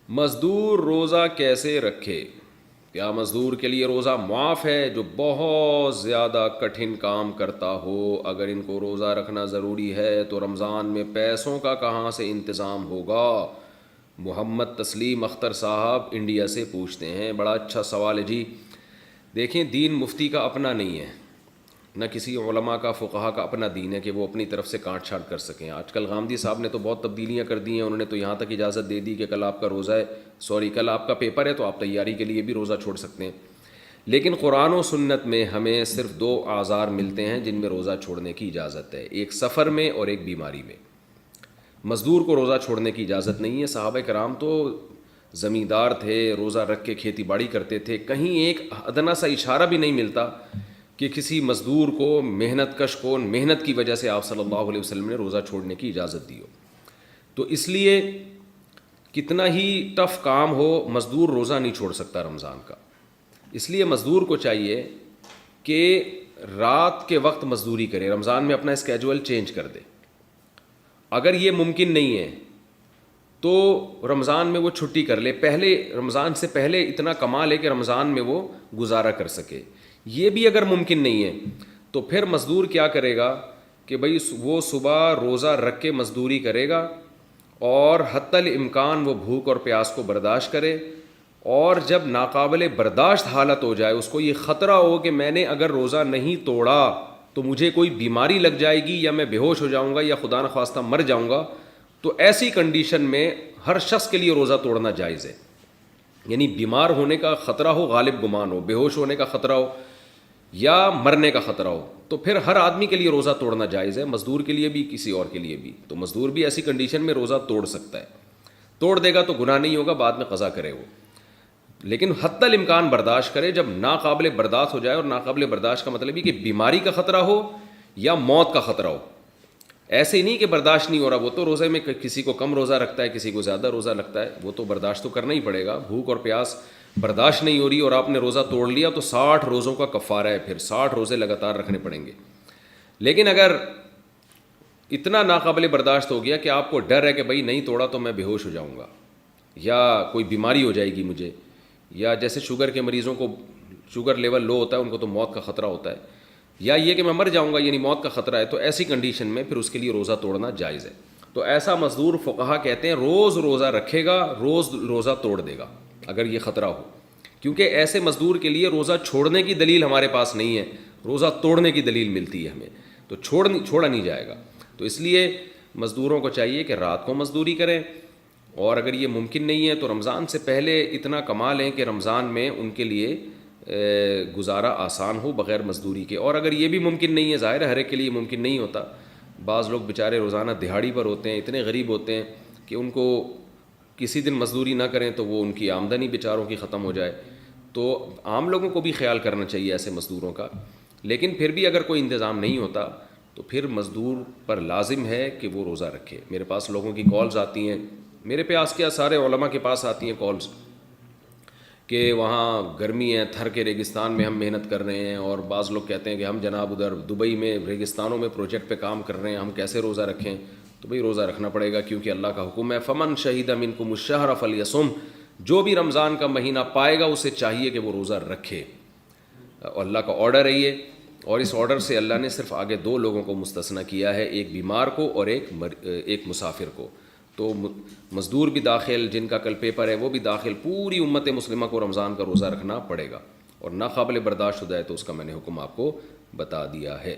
مزدور روزہ کیسے رکھے؟ کیا مزدور کے لیے روزہ معاف ہے جو بہت زیادہ کٹھن کام کرتا ہو؟ اگر ان کو روزہ رکھنا ضروری ہے تو رمضان میں پیسوں کا کہاں سے انتظام ہوگا؟ محمد تسلیم اختر صاحب انڈیا سے پوچھتے ہیں. بڑا اچھا سوال ہے جی. دیکھیں، دین مفتی کا اپنا نہیں ہے، نہ کسی علماء کا فقہا کا اپنا دین ہے کہ وہ اپنی طرف سے کاٹ چھانٹ کر سکیں. آج کل غامدی صاحب نے تو بہت تبدیلیاں کر دی ہیں. انہوں نے تو یہاں تک اجازت دے دی کہ کل آپ کا روزہ ہے، کل آپ کا پیپر ہے تو آپ تیاری کے لیے بھی روزہ چھوڑ سکتے ہیں. لیکن قرآن و سنت میں ہمیں صرف 2 اعذار ملتے ہیں جن میں روزہ چھوڑنے کی اجازت ہے، ایک سفر میں اور ایک بیماری میں. مزدور کو روزہ چھوڑنے کی اجازت نہیں ہے. صحابہ کرام تو زمیندار تھے، روزہ رکھ کے کھیتی باڑی کرتے تھے. کہیں ایک ادنا سا اشارہ بھی نہیں ملتا کہ کسی مزدور کو، محنت کش کو، محنت کی وجہ سے آپ صلی اللہ علیہ وسلم نے روزہ چھوڑنے کی اجازت دی ہو. تو اس لیے کتنا ہی ٹف کام ہو، مزدور روزہ نہیں چھوڑ سکتا رمضان کا. اس لیے مزدور کو چاہیے کہ رات کے وقت مزدوری کرے، رمضان میں اپنا اسکیجول چینج کر دے. اگر یہ ممکن نہیں ہے تو رمضان میں وہ چھٹی کر لے، پہلے رمضان سے پہلے اتنا کما لے کہ رمضان میں وہ گزارا کر سکے. یہ بھی اگر ممکن نہیں ہے تو پھر مزدور کیا کرے گا کہ بھئی وہ صبح روزہ رکھ کے مزدوری کرے گا اور حتی الامکان وہ بھوک اور پیاس کو برداشت کرے، اور جب ناقابل برداشت حالت ہو جائے، اس کو یہ خطرہ ہو کہ میں نے اگر روزہ نہیں توڑا تو مجھے کوئی بیماری لگ جائے گی یا میں بے ہوش ہو جاؤں گا یا خدا نخواستہ مر جاؤں گا، تو ایسی کنڈیشن میں ہر شخص کے لیے روزہ توڑنا جائز ہے. یعنی بیمار ہونے کا خطرہ ہو، غالب گمان ہو، بے ہوش ہونے کا خطرہ ہو یا مرنے کا خطرہ ہو، تو پھر ہر آدمی کے لیے روزہ توڑنا جائز ہے، مزدور کے لیے بھی، کسی اور کے لیے بھی. تو مزدور بھی ایسی کنڈیشن میں روزہ توڑ سکتا ہے. توڑ دے گا تو گناہ نہیں ہوگا، بعد میں قضا کرے وہ، لیکن حتی الامکان برداشت کرے. جب ناقابل برداشت ہو جائے، اور ناقابل برداشت کا مطلب یہ کہ بیماری کا خطرہ ہو یا موت کا خطرہ ہو. ایسے ہی نہیں کہ برداشت نہیں ہو رہا، وہ تو روزے میں کسی کو کم روزہ رکھتا ہے، کسی کو زیادہ روزہ لگتا ہے، وہ تو برداشت تو کرنا ہی پڑے گا. بھوک اور پیاس برداشت نہیں ہو رہی اور آپ نے روزہ توڑ لیا تو 60 روزوں کا کفارہ ہے، پھر 60 روزے لگاتار رکھنے پڑیں گے. لیکن اگر اتنا ناقابل برداشت ہو گیا کہ آپ کو ڈر ہے کہ بھئی نہیں توڑا تو میں بے ہوش ہو جاؤں گا یا کوئی بیماری ہو جائے گی مجھے، یا جیسے شوگر کے مریضوں کو شوگر لیول لو ہوتا ہے، ان کو تو موت کا خطرہ ہوتا ہے، یا یہ کہ میں مر جاؤں گا یعنی موت کا خطرہ ہے، تو ایسی کنڈیشن میں پھر اس کے لیے روزہ توڑنا جائز ہے. تو ایسا مزدور فقہا کہتے ہیں روز روزہ رکھے گا، روز روزہ توڑ دے گا اگر یہ خطرہ ہو. کیونکہ ایسے مزدور کے لیے روزہ چھوڑنے کی دلیل ہمارے پاس نہیں ہے، روزہ توڑنے کی دلیل ملتی ہے ہمیں، تو چھوڑا نہیں جائے گا. تو اس لیے مزدوروں کو چاہیے کہ رات کو مزدوری کریں، اور اگر یہ ممکن نہیں ہے تو رمضان سے پہلے اتنا کما لیں کہ رمضان میں ان کے لیے گزارا آسان ہو بغیر مزدوری کے. اور اگر یہ بھی ممکن نہیں ہے، ظاہر ہے ہر ایک کے لیے ممکن نہیں ہوتا، بعض لوگ بیچارے روزانہ دہاڑی پر ہوتے ہیں، اتنے غریب ہوتے ہیں کہ ان کو کسی دن مزدوری نہ کریں تو وہ ان کی آمدنی بیچاروں کی ختم ہو جائے. تو عام لوگوں کو بھی خیال کرنا چاہیے ایسے مزدوروں کا. لیکن پھر بھی اگر کوئی انتظام نہیں ہوتا تو پھر مزدور پر لازم ہے کہ وہ روزہ رکھے. میرے پاس لوگوں کی کالز آتی ہیں، میرے پاس کیا سارے علماء کے پاس آتی ہیں کالز، کہ وہاں گرمی ہے، تھر کے ریگستان میں ہم محنت کر رہے ہیں، اور بعض لوگ کہتے ہیں کہ ہم جناب ادھر دبئی میں ریگستانوں میں پروجیکٹ پہ کام کر رہے ہیں، ہم کیسے روزہ رکھیں؟ تو بھئی روزہ رکھنا پڑے گا کیونکہ اللہ کا حکم ہے، فمن شہید منکم الشہر فلیصم، جو بھی رمضان کا مہینہ پائے گا اسے چاہیے کہ وہ روزہ رکھے. اللہ کا آرڈر ہے یہ، اور اس آرڈر سے اللہ نے صرف آگے 2 لوگوں کو مستثنیٰ کیا ہے، ایک بیمار کو اور ایک مسافر کو. تو مزدور بھی داخل، جن کا کل پیپر ہے وہ بھی داخل، پوری امت مسلمہ کو رمضان کا روزہ رکھنا پڑے گا، اور ناقابل برداشت ہو جائے تو اس کا میں نے حکم آپ کو بتا دیا ہے.